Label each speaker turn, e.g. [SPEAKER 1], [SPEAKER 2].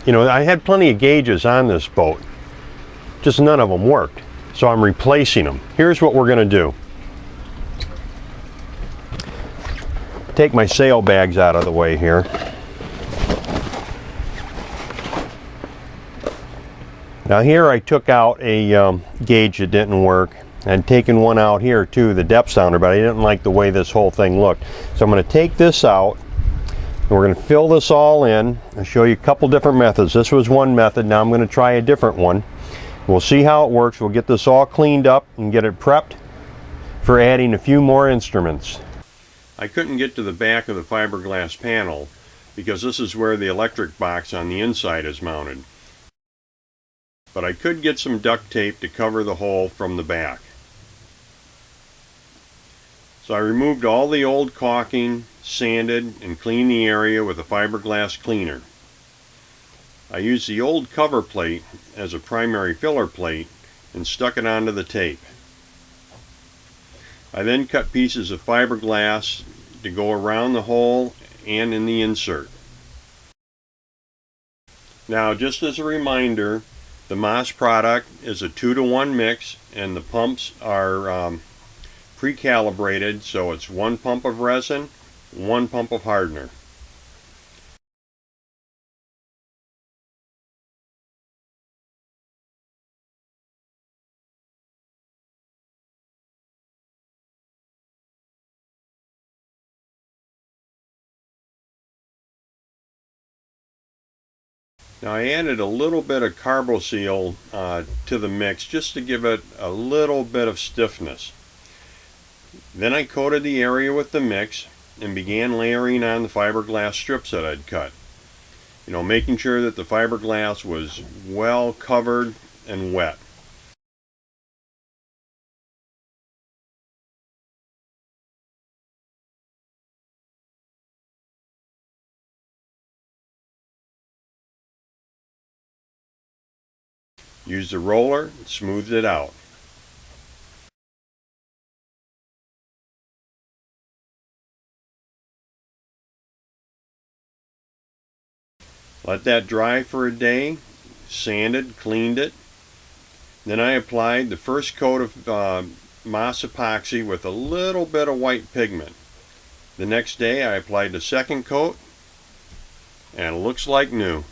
[SPEAKER 1] You know, I had plenty of gauges on this boat, just none of them worked. So I'm replacing them. Here's what we're going to do. Take my sail bags out of the way here. Now here I took out a gauge that didn't work. I'd taken one out here too, the depth sounder, but I didn't like the way this whole thing looked. So I'm going to take this out and we're going to fill this all in. I'll show you a couple different methods. This was one method. Now I'm going to try a different one. We'll see how it works. We'll get this all cleaned up and get it prepped for adding a few more instruments. I couldn't get to the back of the fiberglass panel because this is where the electric box on the inside is mounted. But I could get some duct tape to cover the hole from the back. So I removed all the old caulking, sanded, and cleaned the area with a fiberglass cleaner. I used the old cover plate as a primary filler plate and stuck it onto the tape. I then cut pieces of fiberglass to go around the hole and in the insert. Now, just as a reminder, the MAS product is a 2-to-1 mix and the pumps are pre-calibrated, so it's 1 pump of resin, 1 pump of hardener. Now I added a little bit of carboseal to the mix just to give it a little bit of stiffness. Then I coated the area with the mix and began layering on the fiberglass strips that I'd cut. You know, making sure that the fiberglass was well covered and wet. Used the roller and smoothed it out. Let that dry for a day, sanded, cleaned it. Then I applied the first coat of MAS Epoxy with a little bit of white pigment. The next day I applied the second coat and it looks like new.